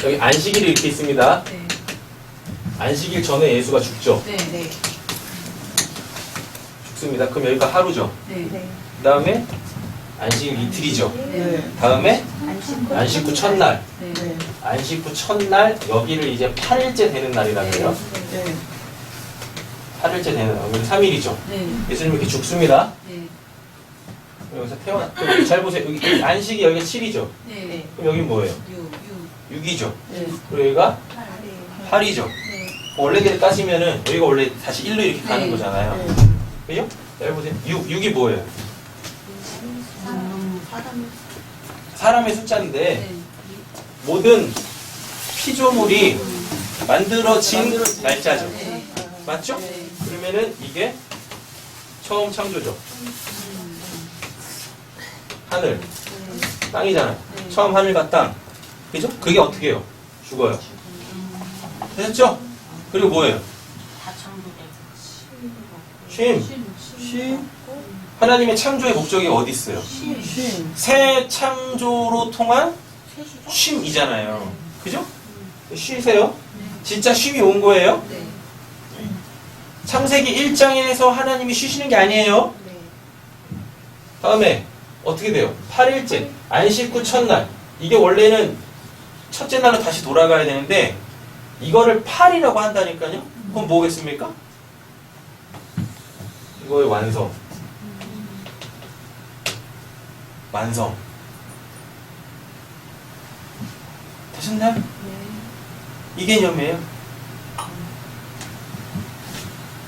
여기 안식일이 이렇게 있습니다. 네. 안식일 전에 예수가 죽죠. 네. 네. 죽습니다. 그럼 여기가 하루죠. 네. 그 다음에 안식일 이틀이죠. 네. 다음에 안식 후 첫날. 네. 안식 후 첫날 여기를 이제 8일째 되는 날이라 그래요. 네. 8일째 되는 날. 여기 3일이죠. 네. 예수님 이렇게 죽습니다. 네. 여기서 여기 잘 보세요. 여기 안식이 여기가 7이죠. 네. 그럼 여긴 뭐예요? 6. 6이죠. 네. 그리고 여기가 8이죠. 네. 원래대로 따지면은 여기가 원래 다시 1로 이렇게 가는 네. 거잖아요. 그죠? 잘 보세요. 6이 뭐예요? 사람의 숫자인데 네. 모든 피조물이 만들어진 날짜죠. 네. 맞죠? 네. 그러면은 이게 처음 창조죠. 하늘, 땅이잖아요. 처음 하늘과 땅. 그죠? 그게 어떻게 해요? 죽어요. 됐죠? 그리고 뭐예요? 쉼. 쉼. 하나님의 창조의 목적이 어디 있어요? 새 창조로 통한 쉼이잖아요. 그죠? 쉬세요. 진짜 쉼이 온 거예요? 네. 창세기 1장에서 하나님이 쉬시는 게 아니에요. 다음에 어떻게 돼요? 8일째 안식 후 첫날. 이게 원래는 첫째 날로 다시 돌아가야 되는데 이거를 8이라고 한다니까요. 그럼 뭐겠습니까? 이거의 완성. 완성. 되셨나요? 이 개념이에요.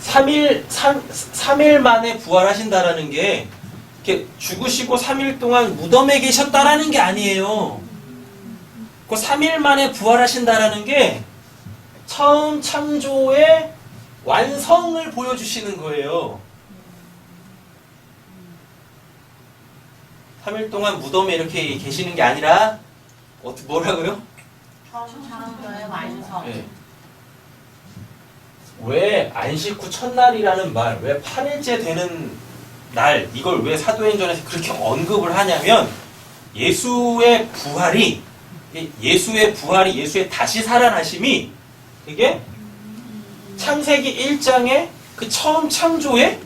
3일 만에 부활하신다라는 게 이렇게 죽으시고 3일 동안 무덤에 계셨다라는 게 아니에요. 그 3일 만에 부활하신다라는 게 처음 창조의 완성을 보여주시는 거예요. 3일 동안 무덤에 이렇게 계시는 게 아니라 뭐라고요? 창조의 완성. 네. 왜 안식 후 첫날이라는 말, 왜 8일째 되는 날, 이걸 왜 사도행전에서 그렇게 언급을 하냐면 예수의 부활이, 예수의 다시 살아나심이 이게 창세기 1장의 그 처음 창조의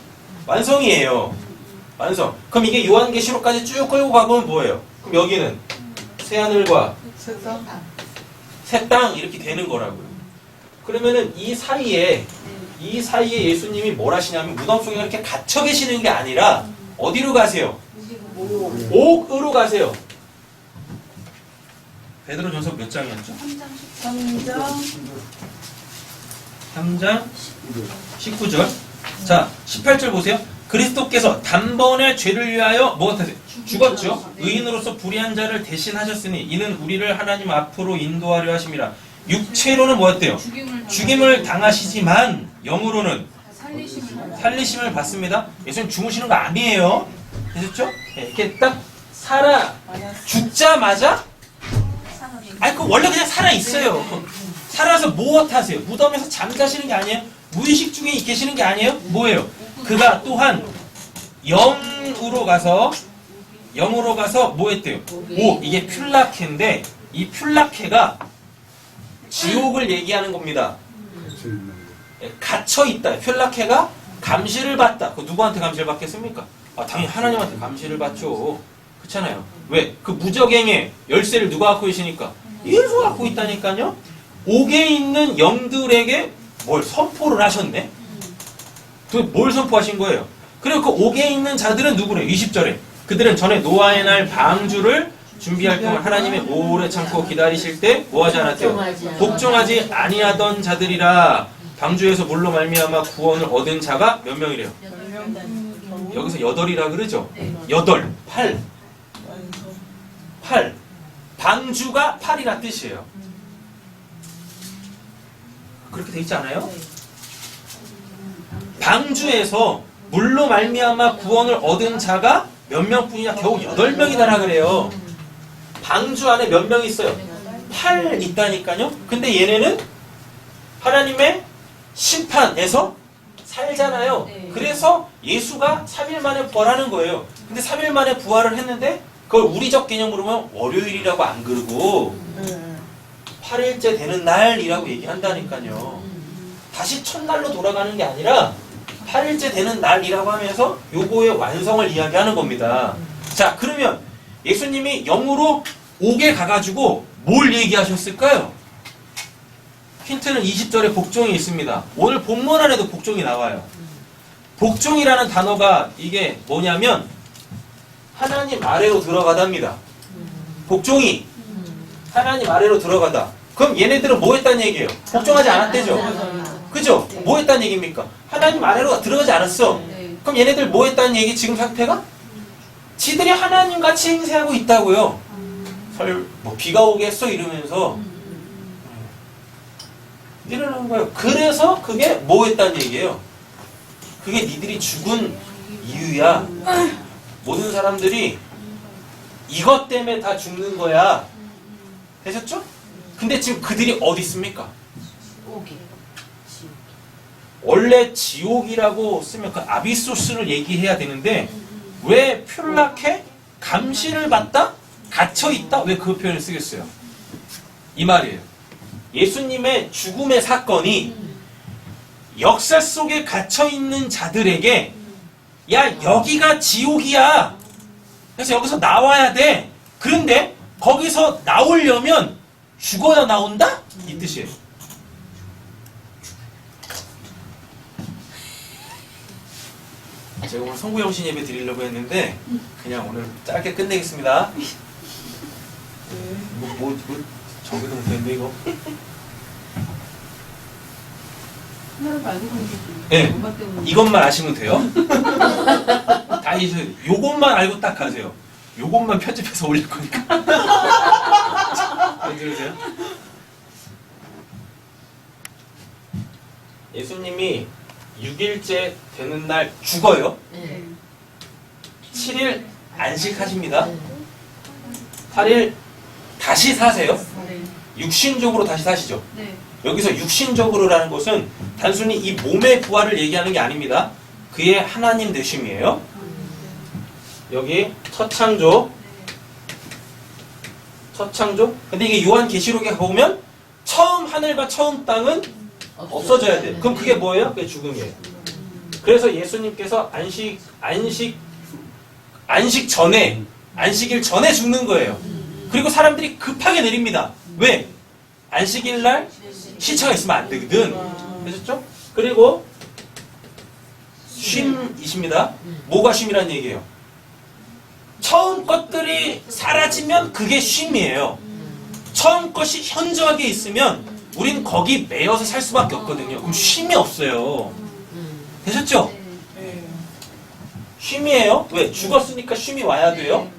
완성이에요. 완성. 그럼 이게 요한계시록까지 쭉 끌고 가보면 뭐예요? 그럼 여기는 새하늘과 새 땅 이렇게 되는 거라고요. 그러면은 이 사이에 예수님이 뭘 하시냐면 무덤 속에 이렇게 갇혀 계시는 게 아니라 어디로 가세요? 옥으로 가세요. 베드로전서 몇 장이었죠? 3장 19절. 자, 18절 보세요. 그리스도께서 단번에 죄를 위하여 무엇하세요? 죽었죠. 의인으로서 불의한 자를 대신하셨으니 이는 우리를 하나님 앞으로 인도하려 하심이라. 육체로는 뭐였대요? 죽임을 당하시지만 영으로는 살리심을 받습니다. 예수님 죽으시는 거 아니에요. 되셨죠? 이렇게 딱 죽자마자 그 원래 그냥 살아 있어요. 살아서 무엇하세요? 무덤에서 잠자시는 게 아니에요. 무의식 중에 계시는 게 아니에요. 뭐예요? 그가 또한 영으로 가서 뭐 했대요? 이게 퓰라케인데 이 퓰라케가 지옥을 얘기하는 겁니다. 갇혀있다. 퓰라케가 감시를 받다. 그 누구한테 감시를 받겠습니까? 당연히 하나님한테 감시를 받죠. 그렇잖아요. 왜? 그 무적행의 열쇠를 누가 갖고 계시니까? 예수가 갖고 있다니까요. 옥에 있는 영들에게 뭘 선포를 하셨네? 뭘 선포하신 거예요? 그리고 그 옥에 있는 자들은 누구래요? 20절에 그들은 전에 노아의 날 방주를 준비할 동안 하나님의 오래 참고 기다리실 때 뭐하지 않았대요? 복종하지 아니하던 자들이라. 방주에서 물로 말미암아 구원을 얻은 자가 몇 명이래요? 여기서 8이라 그러죠? 8. 방주가 8이라 뜻이에요. 그렇게 돼 있지 않아요? 방주에서 물로 말미암아 구원을 얻은 자가 몇 명뿐이냐? 겨우 8명이다라 그래요. 방주 안에 몇 명 있어요? 8 있다니까요. 근데 얘네는 하나님의 심판에서 살잖아요. 그래서 예수가 3일 만에 부활하는 거예요. 근데 3일 만에 부활을 했는데 그걸 우리적 개념으로 보면 월요일이라고 안 그러고 8일째 되는 날이라고 얘기한다니까요. 다시 첫날로 돌아가는 게 아니라 8일째 되는 날이라고 하면서 요거의 완성을 이야기하는 겁니다. 자, 그러면 예수님이 0으로 5개 가가지고 뭘 얘기하셨을까요? 힌트는 20절에 복종이 있습니다. 오늘 본문 안에도 복종이 나와요. 복종이라는 단어가 이게 뭐냐면 하나님 아래로 들어가답니다. 복종이 하나님 아래로 들어가다. 그럼 얘네들은 뭐 했다는 얘기예요? 복종하지 않았대죠? 그죠? 뭐 했다는 얘기입니까? 하나님 아래로 들어가지 않았어. 그럼 얘네들 뭐 했다는 얘기 지금 상태가? 지들이 하나님 같이 행세하고 있다고요. 뭐 비가 오겠어 이러면서 이러는 거예요. 그래서 그게 뭐 했다는 얘기예요? 그게 니들이 죽은 이유야. 모든 사람들이 이것 때문에 다 죽는 거야. 되셨죠? 근데 지금 그들이 어디 있습니까? 원래 지옥이라고 쓰면 그 아비소스를 얘기해야 되는데 왜 퓰라케? 감시를 받다? 갇혀있다? 왜 그 표현을 쓰겠어요? 이 말이에요. 예수님의 죽음의 사건이 역사 속에 갇혀있는 자들에게 야 여기가 지옥이야. 그래서 여기서 나와야 돼. 그런데 거기서 나오려면 죽어야 나온다? 이 뜻이에요. 제가 오늘 성구영신 예배 드리려고 했는데 그냥 오늘 짧게 끝내겠습니다. 뭐 저기도 못했는데 이거? 네, 이것만 아시면 돼요. 다 이제 요것만 알고 딱 가세요. 요것만 편집해서 올릴 거니까. 들으세요? 예수님이 6일째 되는 날 죽어요. 7일 안식하십니다. 8일 다시 사세요. 육신적으로 다시 사시죠. 여기서 육신적으로라는 것은 단순히 이 몸의 부활을 얘기하는 게 아닙니다. 그의 하나님 되심이에요. 여기 첫 창조. 근데 이게 요한계시록에 보면 처음 하늘과 처음 땅은 없어져야 돼요. 그럼 그게 뭐예요? 그게 죽음이에요. 그래서 예수님께서 안식일 전에 죽는 거예요. 그리고 사람들이 급하게 내립니다. 왜? 안식일 날 시차가 있으면 안 되거든. 되셨죠? 그리고 쉼이십니다. 뭐가 쉼이라는 얘기예요? 처음 것들이 사라지면 그게 쉼이에요. 처음 것이 현저하게 있으면 우린 거기 매여서 살 수밖에 없거든요. 그럼 쉼이 없어요. 되셨죠? 쉼이에요. 왜? 죽었으니까 쉼이 와야 돼요.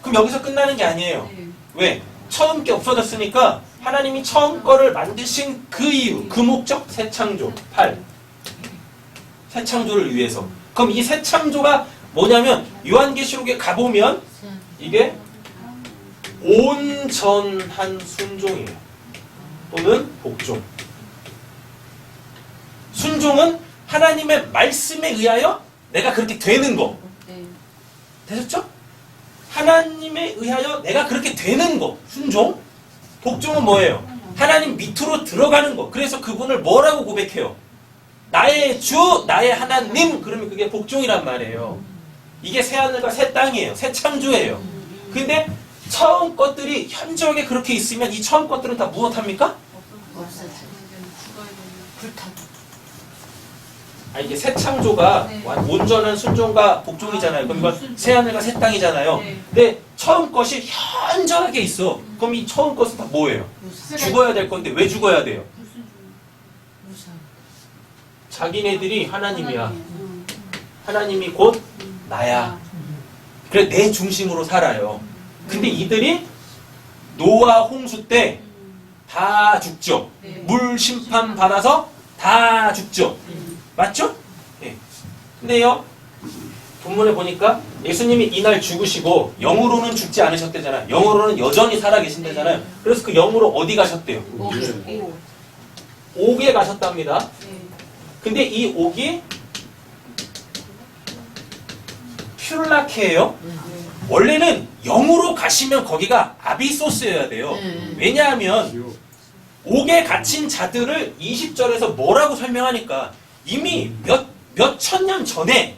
그럼 여기서 끝나는 게 아니에요. 왜? 처음 게 없어졌으니까 하나님이 처음 거를 만드신 그 이유, 그 목적, 새 창조, 8. 새 창조를 위해서. 그럼 이 새 창조가 뭐냐면 요한계시록에 가보면 이게 온전한 순종이에요. 또는 복종. 순종은 하나님의 말씀에 의하여 내가 그렇게 되는 거. 되셨죠? 하나님에 의하여 내가 그렇게 되는 거. 순종. 복종은 뭐예요? 하나님 밑으로 들어가는 거. 그래서 그분을 뭐라고 고백해요? 나의 주, 나의 하나님. 그러면 그게 복종이란 말이에요. 이게 새하늘과 새 땅이에요. 새 창조예요. 근데 처음 것들이 현저하게 그렇게 있으면 이 처음 것들은 다 무엇합니까? 이게 새 창조가 온전한 순종과 복종이잖아요. 그럼 이건 새하늘과 새 땅이잖아요. 근데 처음 것이 현저하게 있어. 그럼 이 처음 것은 다 뭐예요? 죽어야 될 건데 왜 죽어야 돼요? 자기네들이 하나님이야. 하나님이 곧 나야. 그래 내 중심으로 살아요. 근데 이들이 노아 홍수 때 다 죽죠. 물 심판 받아서 다 죽죠. 맞죠? 예. 근데요, 본문에 보니까 예수님이 이날 죽으시고 영으로는 죽지 않으셨대잖아요. 영으로는 여전히 살아계신대잖아요. 그래서 그 영으로 어디 가셨대요? 옥에 가셨답니다. 근데 이 옥이 퓰라케예요. 원래는 0으로 가시면 거기가 아비소스여야 돼요. 왜냐하면 옥에 갇힌 자들을 20절에서 뭐라고 설명하니까 이미 몇 천 년 전에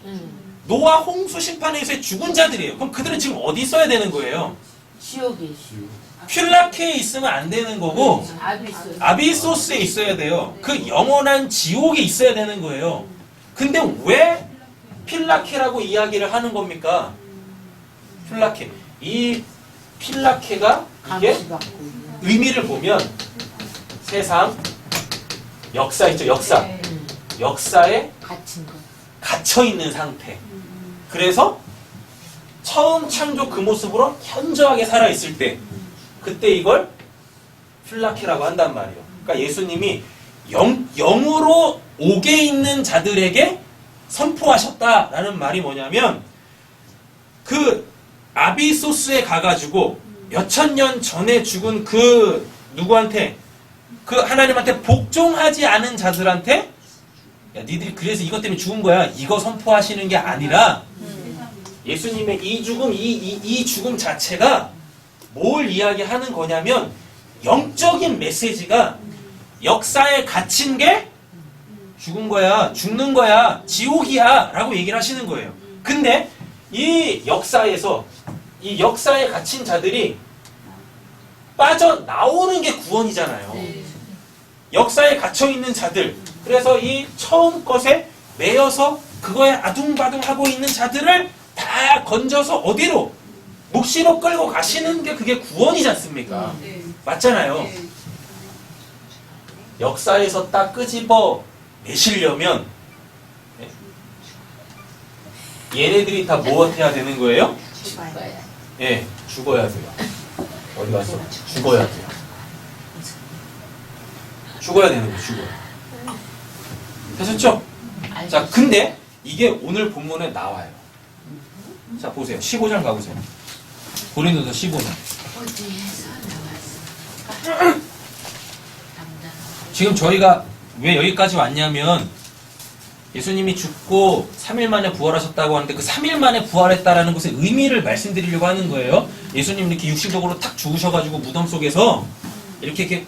노아 홍수 심판에서의 죽은 자들이에요. 그럼 그들은 지금 어디 있어야 되는 거예요? 지옥에 퓰라케에 있으면 안 되는 거고 아비스 아비소스에 있어야 돼요. 그 영원한 지옥에 있어야 되는 거예요. 근데 왜 필라케라고 이야기를 하는 겁니까? 필라케. 이 필라케가 이게 감시받고 의미를 보면 세상, 역사 있죠, 역사. 역사에 갇힌 거. 갇혀있는 상태. 그래서 처음 창조 그 모습으로 현저하게 살아있을 때 그때 이걸 필라케라고 한단 말이에요. 그러니까 예수님이 영으로 옥에 있는 자들에게 선포하셨다라는 말이 뭐냐면 그 아비소스에 가가지고 몇천 년 전에 죽은 그 누구한테 그 하나님한테 복종하지 않은 자들한테 야 니들이 그래서 이것 때문에 죽은 거야 이거 선포하시는 게 아니라 예수님의 이 죽음 이 죽음 자체가 뭘 이야기하는 거냐면 영적인 메시지가 역사에 갇힌 게 죽은 거야 죽는 거야 지옥이야 라고 얘기를 하시는 거예요. 근데 이 역사에서 이 역사에 갇힌 자들이 빠져나오는 게 구원이잖아요. 역사에 갇혀있는 자들 그래서 이 처음 것에 매여서 그거에 아둥바둥하고 있는 자들을 다 건져서 어디로? 묵시로 끌고 가시는 게 그게 구원이지 않습니까? 맞잖아요. 역사에서 딱 끄집어 내시려면 얘네들이 다 무엇해야 되는 거예요? 예, 죽어야 돼요. 어디 갔어? 죽어야 돼요. 죽어야 되는 거예요. 죽어요. 되셨죠? 자, 근데 이게 오늘 본문에 나와요. 자, 보세요. 15장 가보세요. 고린도서 15장. 지금 저희가 왜 여기까지 왔냐면 예수님이 죽고 3일 만에 부활하셨다고 하는데 그 3일 만에 부활했다라는 것의 의미를 말씀드리려고 하는 거예요. 예수님 이렇게 육신적으로 탁 죽으셔가지고 무덤 속에서 이렇게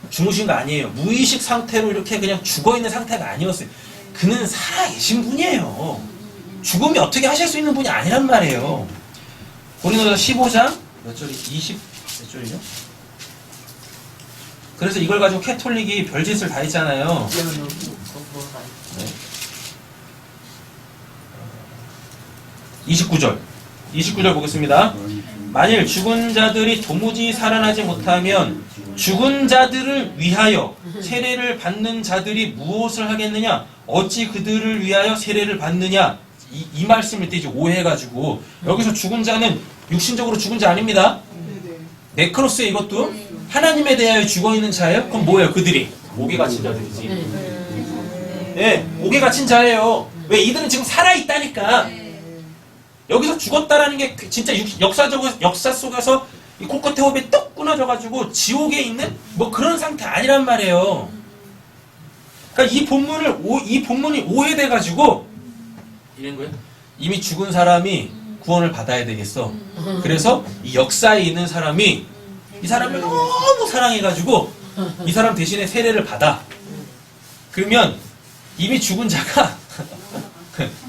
주무신 거 아니에요. 무의식 상태로 이렇게 그냥 죽어있는 상태가 아니었어요. 그는 살아계신 분이에요. 죽음이 어떻게 하실 수 있는 분이 아니란 말이에요. 고린도서 15장 몇 절이? 20 몇 절이죠? 그래서 이걸 가지고 캐톨릭이 별짓을 다 했잖아요. 네. 29절 보겠습니다. 만일 죽은 자들이 도무지 살아나지 못하면 죽은 자들을 위하여 세례를 받는 자들이 무엇을 하겠느냐? 어찌 그들을 위하여 세례를 받느냐? 이 말씀을 이제 오해해가지고 여기서 죽은 자는 육신적으로 죽은 자 아닙니다. 네크로스에 이것도 하나님에 대하여 죽어있는 자예요? 그럼 뭐예요? 그들이 옥에 갇힌 자들이지. 네, 옥에 갇힌 자예요. 왜? 이들은 지금 살아있다니까. 여기서 죽었다라는 게 진짜 역사 속에서 이 코끝에 호흡이 뚝 끊어져가지고 지옥에 있는 뭐 그런 상태 아니란 말이에요. 그러니까 이 본문이 오해돼가지고 이런 거예요. 이미 죽은 사람이 구원을 받아야 되겠어. 그래서 이 역사에 있는 사람이 이 사람을 너무 사랑해가지고 이 사람 대신에 세례를 받아. 그러면 이미 죽은 자가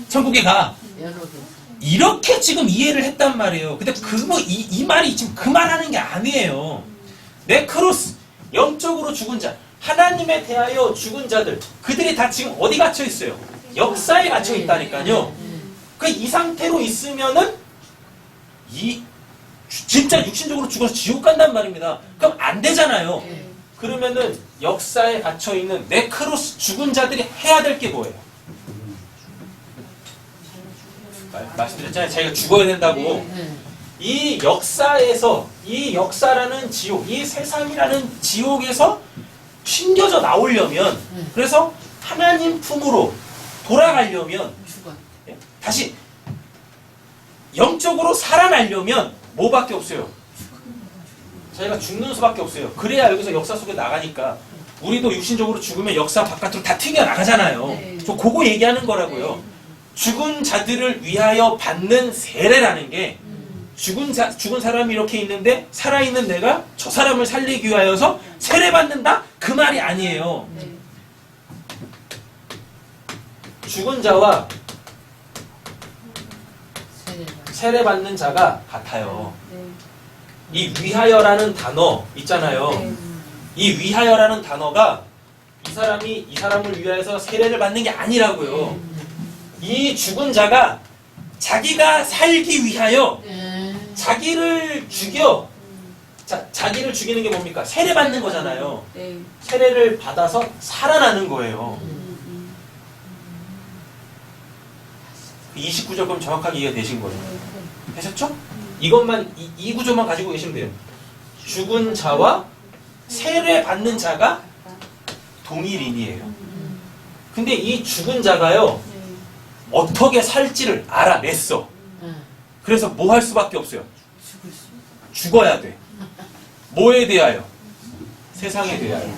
천국에 가. 이렇게 지금 이해를 했단 말이에요. 근데 이 말이 지금 그 말하는 게 아니에요. 네크로스, 영적으로 죽은 자, 하나님에 대하여 죽은 자들, 그들이 다 지금 어디 갇혀 있어요? 역사에 갇혀 있다니까요. 그 이 상태로 있으면은 진짜 육신적으로 죽어서 지옥 간단 말입니다. 그럼 안 되잖아요. 그러면은 역사에 갇혀 있는 네크로스 죽은 자들이 해야 될 게 뭐예요? 말씀드렸잖아요. 자기가 죽어야 된다고. 이 역사에서, 이 역사라는 지옥, 이 세상이라는 지옥에서 튕겨져 나오려면, 그래서 하나님 품으로 돌아가려면, 다시 영적으로 살아나려면 뭐밖에 없어요? 자기가 죽는 수밖에 없어요. 그래야 여기서 역사 속에 나가니까. 우리도 육신적으로 죽으면 역사 바깥으로 다 튕겨 나가잖아요. 저 그거 얘기하는 거라고요. 죽은 자들을 위하여 받는 세례라는 게 죽은 사람이 이렇게 있는데 살아있는 내가 저 사람을 살리기 위하여서 세례받는다? 그 말이 아니에요. 죽은 자와 세례받는 자가 같아요. 이 위하여라는 단어 있잖아요. 이 위하여라는 단어가 이 사람을 위하여서 세례를 받는 게 아니라고요. 이 죽은 자가 자기가 살기 위하여 자기를 죽여. 자기를 죽이는 게 뭡니까? 세례 받는 거잖아요. 세례를 받아서 살아나는 거예요. 29절 그럼 정확하게 이해되신 거죠? 되셨죠? 이것만 이 구조만 가지고 계시면 돼요. 죽은 자와 세례 받는 자가 동일인이에요. 근데 이 죽은 자가요, 어떻게 살지를 알아냈어. 그래서 뭐 할 수밖에 없어요? 죽어야 돼. 뭐에 대하여? 세상에 대하여.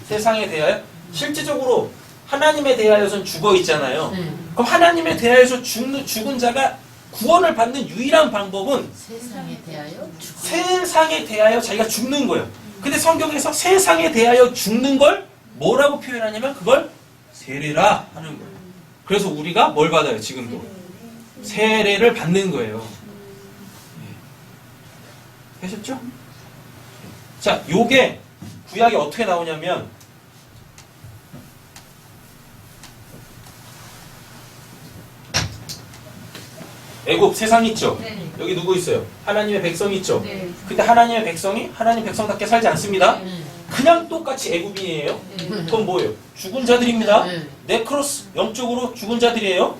세상에 대하여? 실질적으로 하나님에 대하여선 죽어 있잖아요. 그럼 하나님에 대하여서 죽은 자가 구원을 받는 유일한 방법은 세상에 대하여 자기가 죽는 거예요. 근데 성경에서 세상에 대하여 죽는 걸 뭐라고 표현하냐면 그걸 세례라 하는 거예요. 그래서 우리가 뭘 받아요? 지금도 세례를 받는 거예요. 되셨죠? 자, 요게 구약이 어떻게 나오냐면 애굽 세상 있죠? 네. 여기 누구 있어요? 하나님의 백성 있죠? 네. 근데 하나님의 백성이 하나님 백성답게 살지 않습니다. 그냥 똑같이 애굽인이에요. 그건 뭐예요? 죽은 자들입니다. 네크로스, 영적으로 죽은 자들이에요.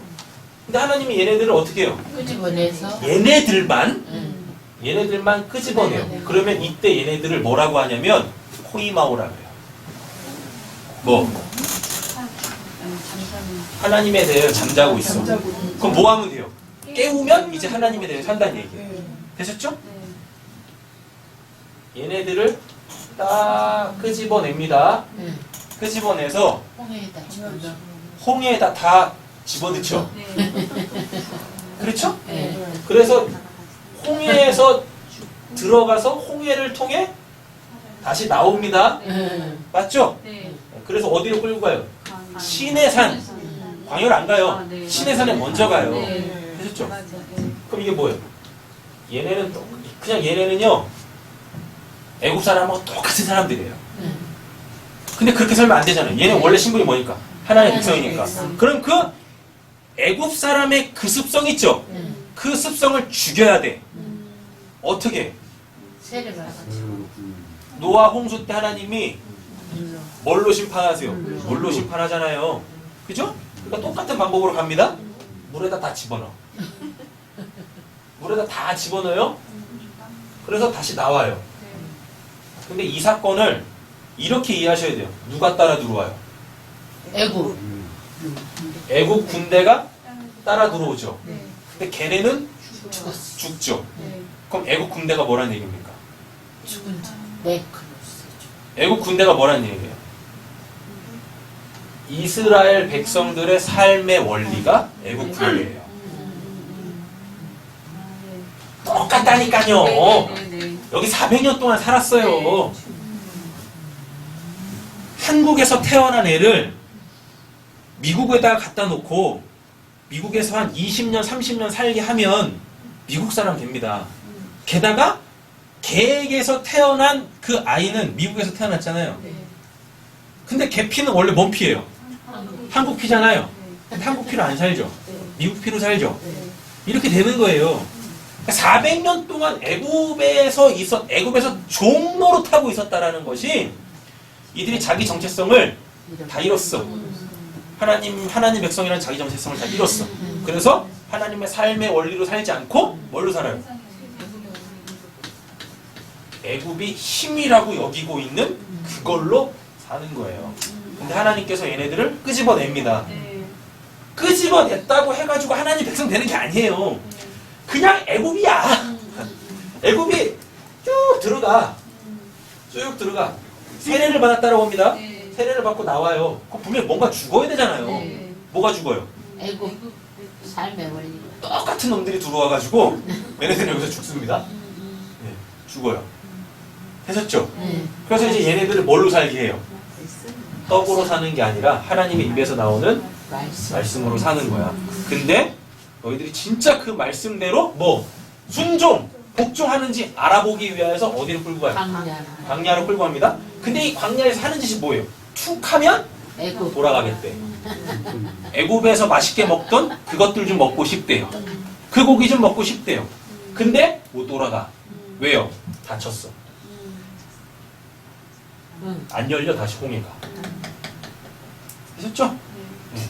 근데 하나님이 얘네들을 어떻게 해요? 끄집어내서 얘네들만 끄집어내요. 그러면 이때 얘네들을 뭐라고 하냐면 코이마오라고 해요. 뭐? 하나님에 대해 잠자고 있어. 그럼 뭐 하면 돼요? 깨우면 이제 하나님에 대해 산다는 얘기예요. 되셨죠? 얘네들을 딱 끄집어냅니다. 끄집어내서 홍해에다 다 집어넣죠. 그렇죠? 그래서 홍해에서 들어가서 홍해를 통해 다시 나옵니다. 맞죠? 그래서 어디로 끌고 가요? 시내산. 광야를 안 가요. 시내산에 먼저 가요. 되셨죠? 그럼 이게 뭐예요? 얘네는 그냥 얘네는요 애국 사람하고 똑같은 사람들이에요. 근데 그렇게 살면 안 되잖아요. 얘는 원래 신분이 뭐니까? 하나님의 백성이니까. 그럼 그 애국 사람의 그 습성 있죠? 그 습성을 죽여야 돼. 어떻게? 노아 홍수 때 하나님이 뭘로 심판하세요? 물로 심판하잖아요. 그죠? 그러니까 똑같은 방법으로 갑니다. 물에다 다 집어넣어. 물에다 다 집어넣어요. 그래서 다시 나와요. 근데 이 사건을 이렇게 이해하셔야 돼요. 누가 따라 들어와요? 애국 군대가 따라 들어오죠. 근데 걔네는 죽죠. 그럼 애국 군대가 뭐라는 얘기입니까? 애국 군대가 뭐라는 얘기예요? 이스라엘 백성들의 삶의 원리가 애국 군대예요. 똑같다니까요. 여기 400년 동안 살았어요. 한국에서 태어난 애를 미국에다가 갖다 놓고 미국에서 한 20년, 30년 살게 하면 미국 사람 됩니다. 게다가 걔에게서 태어난 그 아이는 미국에서 태어났잖아요. 근데 걔 피는 원래 뭔 피예요? 한국 피잖아요. 근데 한국 피로 안 살죠. 미국 피로 살죠. 이렇게 되는 거예요. 400년 동안 애굽에서 종노릇하고 있었다라는 것이 이들이 자기 정체성을 다 잃었어. 하나님 백성이라는 자기 정체성을 다 잃었어. 그래서 하나님의 삶의 원리로 살지 않고 뭘로 살아요? 애굽이 힘이라고 여기고 있는 그걸로 사는 거예요. 근데 하나님께서 얘네들을 끄집어냅니다. 끄집어냈다고 해가지고 하나님 백성 되는 게 아니에요. 그냥 애굽이야. 애굽이 쭉 들어가. 세례를 받았다고 합니다. 세례를 받고 나와요. 그럼 분명히 뭔가 죽어야 되잖아요. 뭐가 죽어요? 삶의 원리. 똑같은 놈들이 들어와가지고 얘네들은 여기서 죽습니다. 네, 죽어요. 되셨죠? 네. 그래서 이제 얘네들을 뭘로 살게 해요? 떡으로 사는 게 아니라 하나님의 입에서 나오는 말씀으로 사는 거야. 근데 너희들이 진짜 그 말씀대로 뭐 순종, 복종하는지 알아보기 위해서 어디로 끌고 가요? 광야로 끌고 갑니다. 근데 이 광야에서 하는 짓이 뭐예요? 툭 하면 애국. 돌아가겠대. 애굽에서 맛있게 먹던 그것들 좀 먹고 싶대요. 그 고기 좀 먹고 싶대요. 근데 못 돌아가. 왜요? 다쳤어. 응. 안 열려 다시 홍해가. 되셨죠? 네.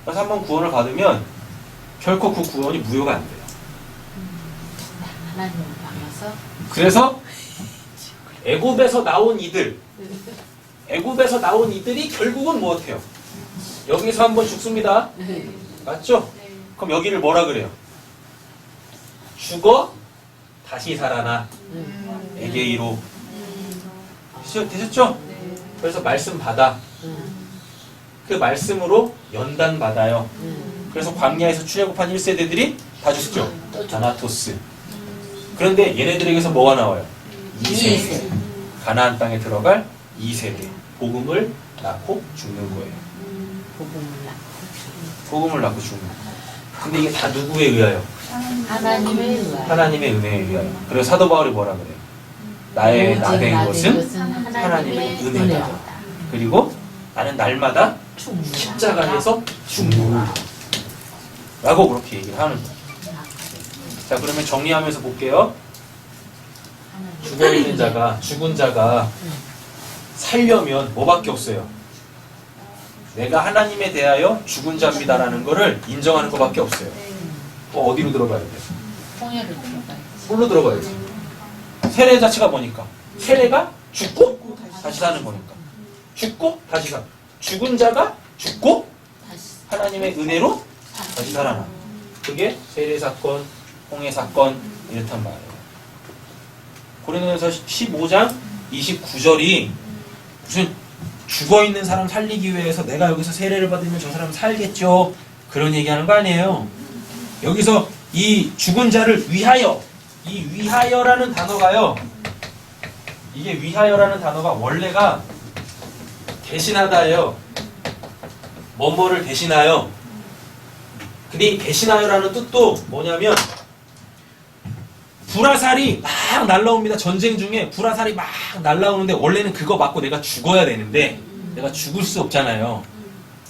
그래서 한번 구원을 받으면 결코 그 구원이 무효가 안 돼요. 하나님을 만나서 그래서 애굽에서 나온 이들이 결국은 무엇해요? 여기서 한번 죽습니다. 맞죠? 그럼 여기를 뭐라 그래요? 죽어 다시 살아나 에게이로. 되셨죠? 그래서 말씀 받아. 그 말씀으로 연단 받아요. 그래서 광야에서 출애굽한 1세대들이 다 죽죠. 다나토스. 그런데 얘네들에게서 뭐가 나와요? 2세대. 가나안 땅에 들어갈 2세대. 복음을 낳고 죽는 거예요. 복음을 낳고 죽는 거예요. 근데 이게 다 누구에 의하여? 하나님의 의하여. 하나님의 은혜에 의하여. 그래서 사도 바울이 뭐라 그래요? 나의 나된 것은 하나님의 은혜다. 그리고 나는 날마다 십자가에서 죽는다. 라고 그렇게 얘기를 하는 거예요. 자, 그러면 정리하면서 볼게요. 죽은 자가 살려면 뭐밖에 없어요? 내가 하나님에 대하여 죽은 자입니다라는 거를 인정하는 것밖에 없어요. 어디로 들어가야 돼? 홍해로 들어가요. 뭘로 들어가야지? 세례 자체가 뭐니까? 세례가 죽고 다시 사는 거니까. 죽고 다시 사. 죽은 자가 죽고 다시 하나님의 은혜로 다시 살아나. 그게 세례 사건, 홍해 사건 이렇단 말이에요. 고린도전서 15장 29절이 무슨 죽어있는 사람 살리기 위해서 내가 여기서 세례를 받으면 저 사람 살겠죠. 그런 얘기하는 거 아니에요. 여기서 이 죽은 자를 위하여, 이 위하여라는 단어가요. 이게 위하여라는 단어가 원래가 대신하다예요. 뭐뭐를 대신하여. 근데 이 대신하여라는 뜻도 뭐냐면 불화살이 막 날라옵니다. 전쟁 중에 불화살이 막 날라오는데 원래는 그거 맞고 내가 죽어야 되는데 내가 죽을 수 없잖아요.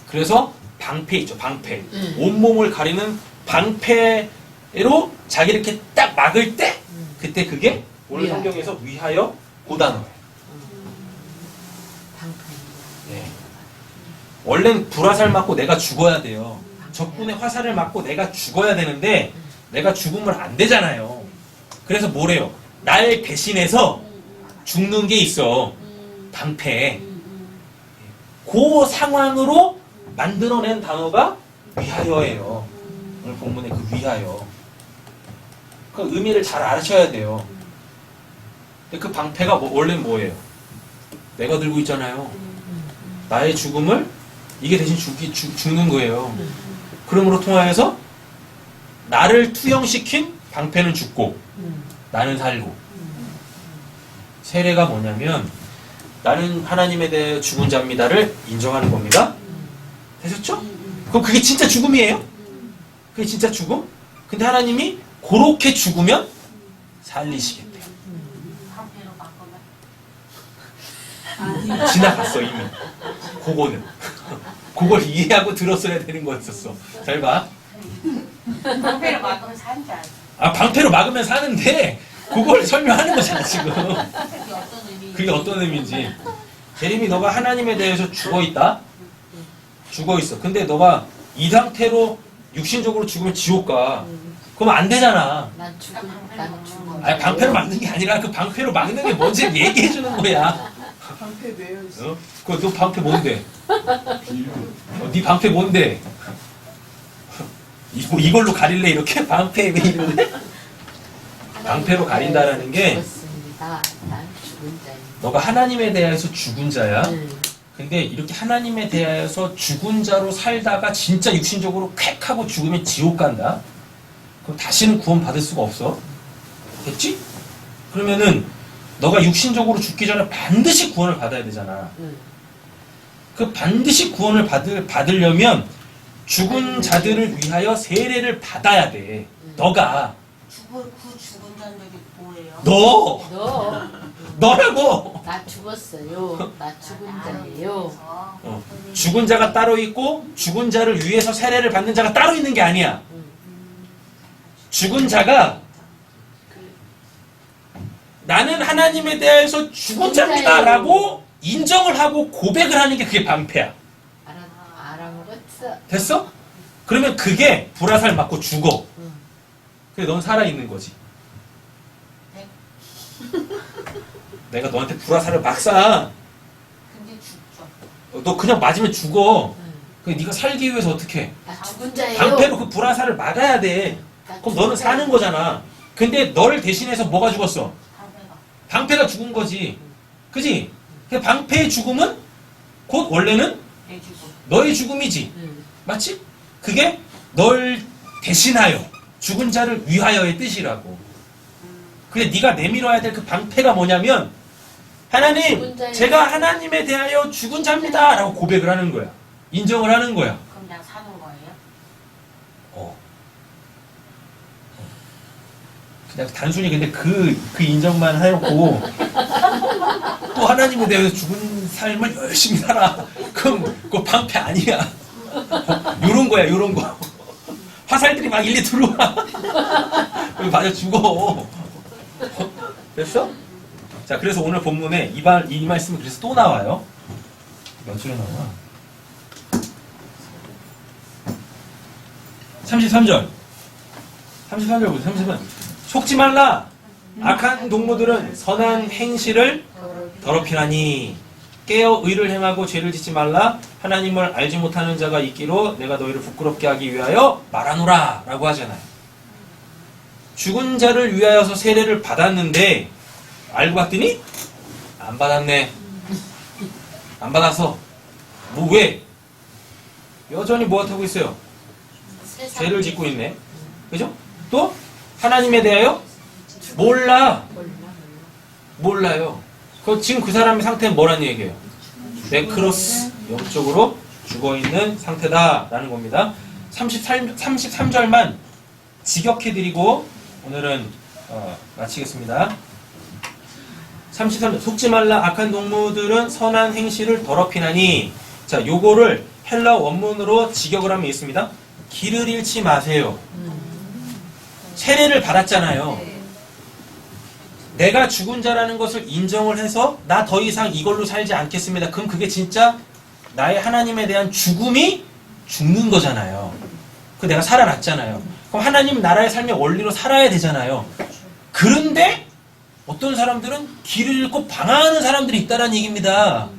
그래서 방패 있죠. 방패. 온몸을 가리는 방패로 자기를 이렇게 딱 막을 때 그때 그게 오늘 성경에서 위하여 고단어예요. 네. 원래는 불화살 맞고 내가 죽어야 돼요. 적군의 화살을 맞고 내가 죽어야 되는데 내가 죽으면 안 되잖아요. 그래서 뭐래요? 날 대신해서 죽는 게 있어. 방패. 그 상황으로 만들어낸 단어가 위하여예요. 오늘 본문의 그 위하여. 그 의미를 잘 알아셔야 돼요. 근데 그 방패가 원래는 뭐예요? 내가 들고 있잖아요. 나의 죽음을 이게 대신 죽는 거예요. 그러므로 통하여서 나를 투영시킨 방패는 죽고 나는 살고. 세례가 뭐냐면 나는 하나님에 대해 죽은 자입니다를 인정하는 겁니다. 되셨죠? 그럼 그게 진짜 죽음이에요? 그게 진짜 죽음? 근데 하나님이 그렇게 죽으면 살리시겠대요. 방패로 바꿔봐. 지나갔어 이미. 그거는. 그걸 이해하고 들었어야 되는 거였었어. 잘 봐. 방패로 막으면 사는 줄 알지. 아, 방패로 막으면 사는데 그걸 설명하는 거잖아 지금. 그게 어떤 의미? 그게 어떤 의미인지. 제림이 너가 하나님에 대해서 죽어있다? 죽어있어. 근데 너가 이 상태로 육신적으로 죽으면 지옥 가. 그럼 안 되잖아. 나는 죽어. 아니, 방패로 막는 게 아니라 그 방패로 막는 게 뭔지 얘기해 주는 거야. 방패 매여 있어. 어? 너 방패 뭔데? 네 방패 뭔데? 이걸로 가릴래 이렇게? 방패 왜 이러래? 방패로 가린다라는 게 죽었습니다. 난 죽은 자입니다. 너가 하나님에 대해서 죽은 자야. 네. 근데 이렇게 하나님에 대해서 죽은 자로 살다가 진짜 육신적으로 쾌 하고 죽으면 지옥 간다. 그럼 다시는 구원 받을 수가 없어. 됐지? 그러면은 너가 육신적으로 죽기 전에 반드시 구원을 받아야 되잖아. 그 반드시 구원을 받으려면 죽은 자들을 위하여 세례를 받아야 돼. 너가. 그 죽은 자들이 뭐예요? 너, 너라고. 나 죽었어요. 나 죽은 자예요. 죽은 자가 따로 있고 죽은 자를 위해서 세례를 받는 자가 따로 있는 게 아니야. 죽은 자가 나는 하나님에 대해서 죽은 자입니다 라고 인정을 하고 고백을 하는 게 그게 방패야. 알아먹었어. 됐어? 그러면 그게 불화살 맞고 죽어. 근데 넌 살아있는 거지. 네. 내가 너한테 불화살을 막 쏴. 근데 죽죠. 너 그냥 맞으면 죽어. 그 네가 살기 위해서 어떻게 해? 나 죽은 자예요. 방패로 그 불화살을 막아야 돼. 나 그럼 너는 죽은 사는 자예요. 거잖아. 근데 너를 대신해서 뭐가 죽었어? 방패가. 방패가 죽은 거지. 그지? 그 방패의 죽음은 곧 원래는 내 죽음. 너의 죽음이지. 응. 맞지? 그게 널 대신하여 죽은 자를 위하여의 뜻이라고. 근데 네가 내밀어야 될 그 방패가 뭐냐면 하나님, 죽은 자예요. 제가 하나님에 대하여 죽은 자입니다 라고 고백을 하는 거야. 인정을 하는 거야. 그럼 그냥 사는 거예요? 그냥 단순히 근데 그 인정만 해놓고 또 하나님에 대해서 죽은 삶을 열심히 살아. 그럼 그거 방패 아니야. 요런 거야, 요런 거. 화살들이 막 일리 들어와. 그럼 맞아 죽어. 됐어? 자, 그래서 오늘 본문에 이 말씀이 그래서 또 나와요. 몇 줄에 나와? 33절. 33절 보세요. 33절. 속지 말라. 악한 동무들은 선한 행실을 더럽히나니 깨어 의를 행하고 죄를 짓지 말라. 하나님을 알지 못하는 자가 있기로 내가 너희를 부끄럽게 하기 위하여 말하노라 라고 하잖아요. 죽은 자를 위하여서 세례를 받았는데 알고 봤더니 안 받았네. 안 받아서 뭐 왜? 여전히 뭐 하고 있어요? 죄를 짓고 있네. 그죠? 또 하나님에 대하여 몰라요. 지금 그 사람의 상태는 뭐란 얘기예요? 네크로스, 영적으로 죽어있는 상태다라는 겁니다. 33절만 직역해드리고 오늘은 마치겠습니다. 33절. 속지 말라. 악한 동무들은 선한 행실을 더럽히나니. 자, 요거를 헬라 원문으로 직역을 하면 있습니다. 길을 잃지 마세요. 세례를 받았잖아요. 내가 죽은 자라는 것을 인정을 해서 나 더 이상 이걸로 살지 않겠습니다. 그럼 그게 진짜 나의 하나님에 대한 죽음이 죽는 거잖아요. 그 내가 살아났잖아요. 그럼 하나님 나라의 삶의 원리로 살아야 되잖아요. 그런데 어떤 사람들은 길을 잃고 방황하는 사람들이 있다는 얘기입니다.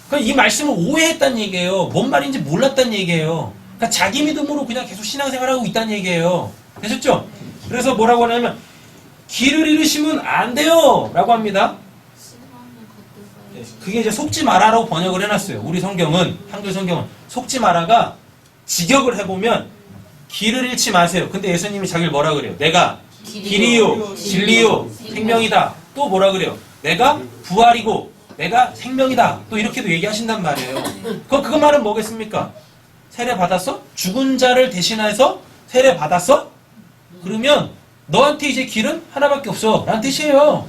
그러니까 이 말씀을 오해했다는 얘기예요. 뭔 말인지 몰랐다는 얘기예요. 그러니까 자기 믿음으로 그냥 계속 신앙생활하고 있다는 얘기예요. 되셨죠? 그래서 뭐라고 하냐면 길을 잃으시면 안 돼요 라고 합니다. 그게 이제 속지 마라라고 번역을 해놨어요. 우리 성경은, 한글 성경은 속지 마라가 직역을 해보면 길을 잃지 마세요. 근데 예수님이 자기를 뭐라 그래요? 내가 길이요 진리요 생명이다. 또 뭐라 그래요? 내가 부활이고 내가 생명이다. 또 이렇게도 얘기하신단 말이에요. 그거 말은 뭐겠습니까? 세례 받았어? 죽은 자를 대신해서 세례 받았어? 그러면 너한테 이제 길은 하나밖에 없어 라는 뜻이에요.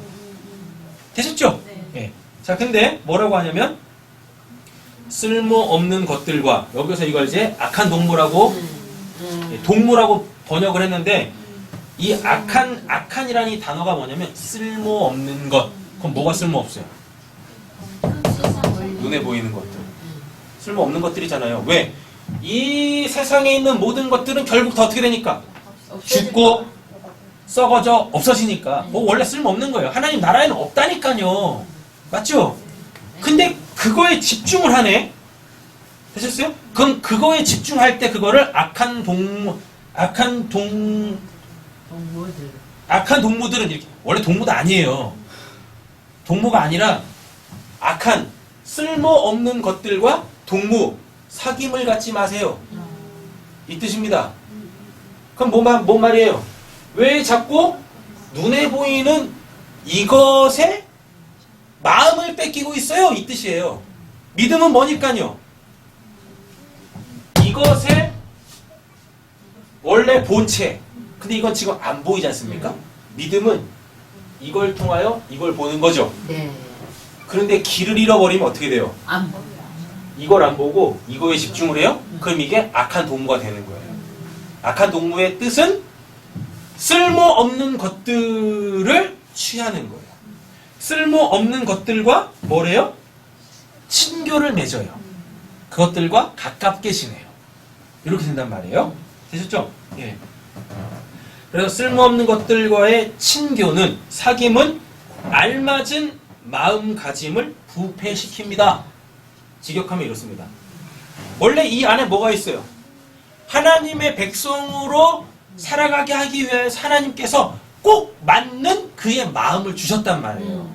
되셨죠? 네. 자, 근데 뭐라고 하냐면 쓸모없는 것들과, 여기서 이걸 이제 악한 동물하고 동물하고 번역을 했는데 이 악한이라는 이 단어가 뭐냐면 쓸모없는 것. 그럼 뭐가 쓸모없어요? 눈에 보이는 것들. 쓸모없는 것들이잖아요. 왜? 이 세상에 있는 모든 것들은 결국 다 어떻게 되니까? 죽고 썩어져 없어지니까. 뭐 원래 쓸모없는 거예요. 하나님 나라에는 없다니까요. 맞죠? 근데 그거에 집중을 하네. 되셨어요? 그럼 그거에 집중할 때 그거를 악한 동무들은 이렇게, 원래 동무도 아니에요. 동무가 아니라 악한 쓸모없는 것들과 동무, 사귐을 갖지 마세요. 이 뜻입니다. 그럼 뭔 말이에요? 왜 자꾸 눈에 보이는 이것에 마음을 뺏기고 있어요? 이 뜻이에요. 믿음은 뭐니까요? 이것의 원래 본체. 근데 이건 지금 안 보이지 않습니까? 믿음은 이걸 통하여 이걸 보는 거죠. 네. 그런데 길을 잃어버리면 어떻게 돼요? 안 보여. 이걸 안 보고 이거에 집중을 해요? 그럼 이게 악한 동무가 되는 거예요. 악한 동무의 뜻은 쓸모없는 것들을 취하는 거예요. 쓸모없는 것들과 뭐래요? 친교를 맺어요. 그것들과 가깝게 지내요. 이렇게 된단 말이에요. 되셨죠? 예. 그래서 쓸모없는 것들과의 친교는, 사귐은 알맞은 마음가짐을 부패시킵니다. 직역하면 이렇습니다. 원래 이 안에 뭐가 있어요? 하나님의 백성으로 살아가게 하기 위해서 하나님께서 꼭 맞는 그의 마음을 주셨단 말이에요.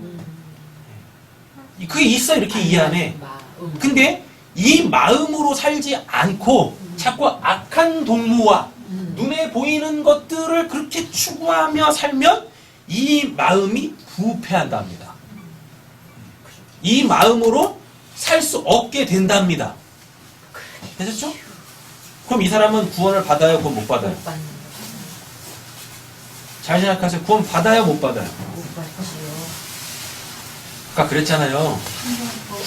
그게 있어, 이렇게 이 안에. 근데 이 마음으로 살지 않고 자꾸 악한 동무와 눈에 보이는 것들을 그렇게 추구하며 살면 이 마음이 부패한답니다. 이 마음으로 살 수 없게 된답니다. 되셨죠? 그럼 이 사람은 구원을 받아요? 구원 못 받아요? 못 받는. 잘 생각하세요. 구원 받아요? 못 받아요? 못 받지요. 아까 그랬잖아요.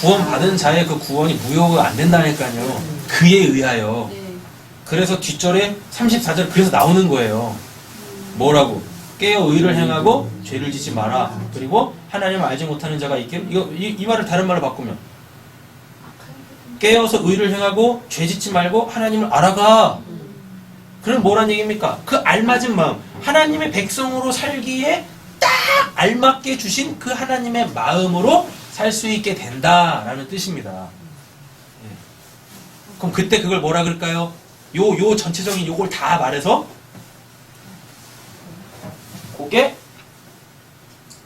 구원 받은 자의 그 구원이 무효가 안 된다니까요. 그에 의하여. 그래서 뒷절에 34절 그래서 나오는 거예요. 뭐라고? 깨어 의를 행하고 죄를 짓지 마라. 그리고 하나님을 알지 못하는 자가 있게. 이 말을 다른 말로 바꾸면 깨어서 의를 행하고 죄 짓지 말고 하나님을 알아가. 그럼 뭐란 얘기입니까? 그 알맞은 마음, 하나님의 백성으로 살기에 딱 알맞게 주신 그 하나님의 마음으로 살 수 있게 된다라는 뜻입니다. 예. 그럼 그때 그걸 뭐라 그럴까요? 요 전체적인 요걸 다 말해서 그게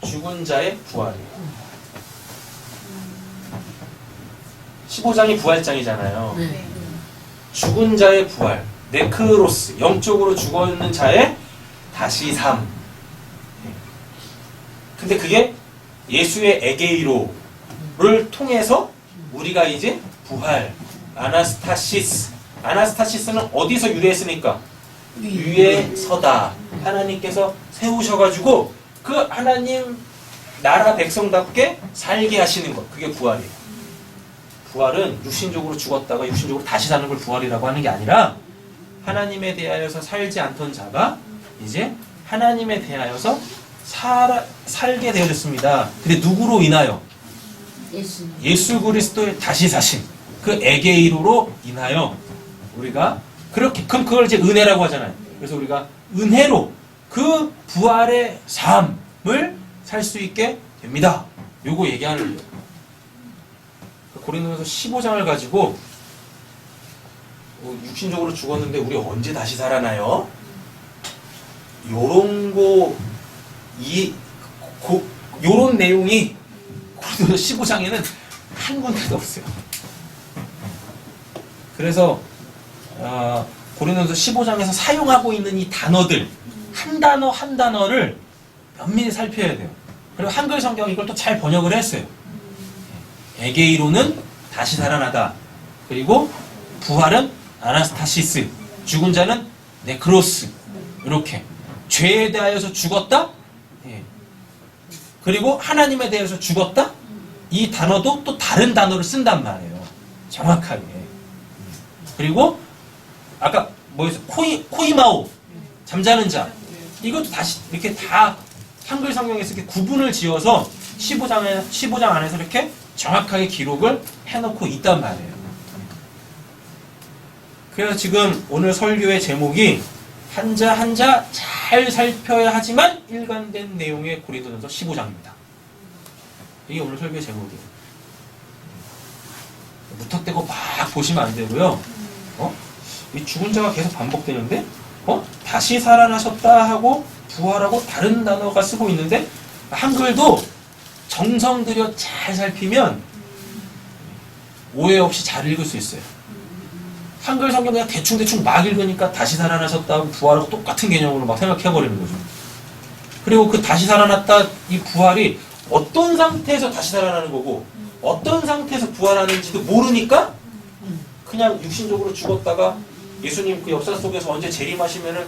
죽은 자의 부활이에요. 15장이 부활장이잖아요. 네. 죽은 자의 부활, 네크로스, 영적으로 죽어있는 자의 다시 삶. 근데 그게 예수의 에게이로를 통해서 우리가 이제 부활, 아나스타시스. 아나스타시스는 어디서 유래했으니까? 위에 서다. 하나님께서 세우셔가지고 그 하나님 나라 백성답게 살게 하시는 것. 그게 부활이에요. 부활은 육신적으로 죽었다가 육신적으로 다시 사는 걸 부활이라고 하는 게 아니라 하나님에 대하여서 살지 않던 자가 이제 하나님에 대하여서 살게 되어졌습니다. 근데 누구로 인하여? 예수 그리스도의 다시 사심, 그 에게이로로 인하여 우리가 그렇게, 그럼 그걸 이제 은혜라고 하잖아요. 그래서 우리가 은혜로 그 부활의 삶을 살 수 있게 됩니다. 요거 얘기하는 거예요. 고린도전서 15장을 가지고 육신적으로 죽었는데 우리 언제 다시 살아나요? 요런 요런 내용이 고린도전서 15장에는 한 군데도 없어요. 그래서 고린도전서 15장에서 사용하고 있는 이 단어들 한 단어 한 단어를 면밀히 살펴야 돼요. 그리고 한글 성경 이걸 또 잘 번역을 했어요. 에게이로는 다시 살아나다. 그리고 부활은 아나스타시스. 죽은 자는 네크로스. 이렇게 죄에 대하여서 죽었다. 그리고 하나님에 대해서 죽었다. 이 단어도 또 다른 단어를 쓴단 말이에요. 정확하게. 그리고 아까 뭐였어? 코이마오. 잠자는 자. 이것도 다시 이렇게 다 한글 성경에서 이렇게 구분을 지어서 15장 안에서 이렇게 정확하게 기록을 해놓고 있단 말이에요. 그래서 지금 오늘 설교의 제목이 한자 한자 잘 살펴야 하지만 일관된 내용의 고린도전서 15장입니다. 이게 오늘 설교의 제목이에요. 무턱대고 막 보시면 안 되고요. 이 죽은 자가 계속 반복되는데 다시 살아나셨다 하고 부활하고 다른 단어가 쓰고 있는데 한글도 정성 들여 잘 살피면 오해 없이 잘 읽을 수 있어요. 한글 성경 그냥 대충 막 읽으니까 다시 살아나셨다고 부활하고 똑같은 개념으로 막 생각해버리는 거죠. 그리고 그 다시 살아났다 이 부활이 어떤 상태에서 다시 살아나는 거고 어떤 상태에서 부활하는지도 모르니까 그냥 육신적으로 죽었다가 예수님 그 역사 속에서 언제 재림하시면은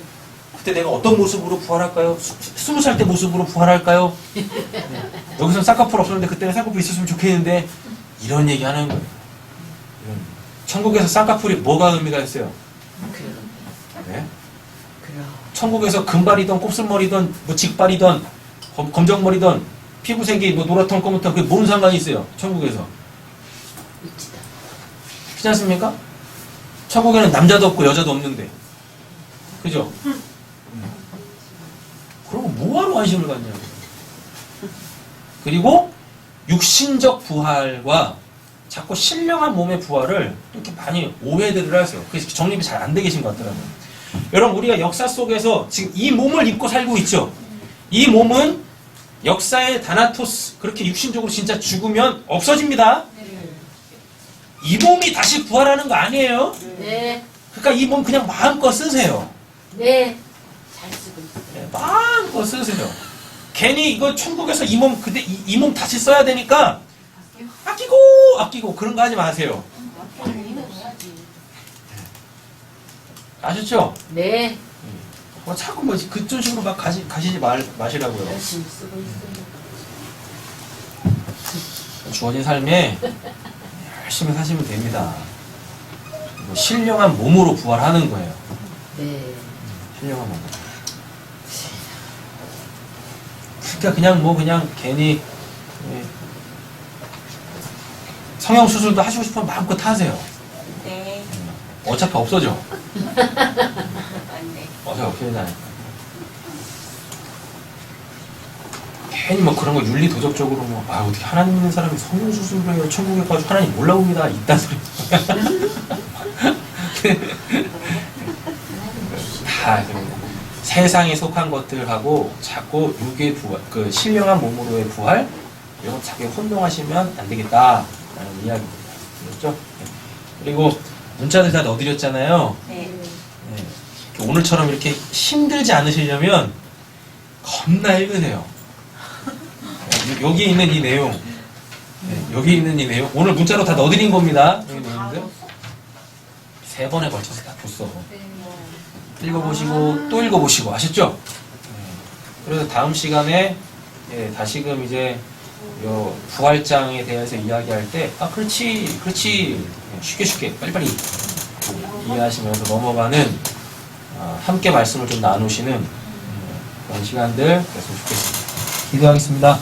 그때 내가 어떤 모습으로 부활할까요? 20살 때 모습으로 부활할까요? 여기서는 쌍꺼풀 없었는데 그때는 쌍꺼풀 있었으면 좋겠는데 이런 얘기 하는 거예요. 천국에서 쌍꺼풀이 뭐가 의미가 있어요? 네? 천국에서 금발이든 곱슬머리든 뭐 직발이든 검정머리든 피부색이 뭐 노랗던 검은던 그게 뭔 상관이 있어요? 천국에서 그렇지 않습니까? 천국에는 남자도 없고 여자도 없는데 그죠? 그럼 뭐하러 관심을 갖냐고. 그리고 육신적 부활과 자꾸 신령한 몸의 부활을 이렇게 많이 오해들을 하세요. 그래서 정립이 잘 안 돼 계신 것 같더라고요. 여러분 우리가 역사 속에서 지금 이 몸을 입고 살고 있죠. 이 몸은 역사의 다나토스 그렇게 육신적으로 진짜 죽으면 없어집니다. 이 몸이 다시 부활하는 거 아니에요. 네. 그러니까 이 몸 그냥 마음껏 쓰세요. 네. 잘 쓰고 있어요. 네, 마음껏 쓰세요. 괜히 이거 천국에서 이 몸 근데 이 몸 다시 써야 되니까 아끼고 그런 거 하지 마세요. 아셨죠? 네. 뭐 자꾸 뭐 그런 식으로 막 가시지 마시라고요. 열심히 쓰고 있어요. 주어진 삶에 열심히 사시면 됩니다. 뭐 신령한 몸으로 부활하는 거예요. 네. 신령한 몸. 그러니까 그냥 괜히 성형 수술도 하시고 싶으면 마음껏 하세요. 네. 어차피 없어져. 맞네. 어차피 없어지잖아요. 괜히 뭐 그런 거 윤리 도덕적으로 뭐 어떻게 하나님 있는 사람이 성형 수술을 해요? 천국에 가서 하나님 몰라 봅니다. 이딴 소리. 다 세상에 속한 것들하고 자꾸 육의 부활, 그 신령한 몸으로의 부활 이런 거 자꾸 혼동하시면 안 되겠다라는 이야기입니다. 그렇죠? 그리고 문자들 다 넣어드렸잖아요. 네. 네. 오늘처럼 이렇게 힘들지 않으시려면 겁나 읽으세요. 여기 있는 이 내용, 여기 있는 이 내용 오늘 문자로 다 넣어드린 겁니다. 여기 내용들 3번에 걸쳐서 다 줬어. 읽어보시고 또 읽어보시고 아셨죠? 그래서 다음 시간에 다시금 이제 요 부활장에 대해서 이야기할 때 그렇지 쉽게 빨리빨리 이해하시면서 넘어가는 함께 말씀을 좀 나누시는 그런 시간들 됐으면 좋겠습니다. 기도하겠습니다.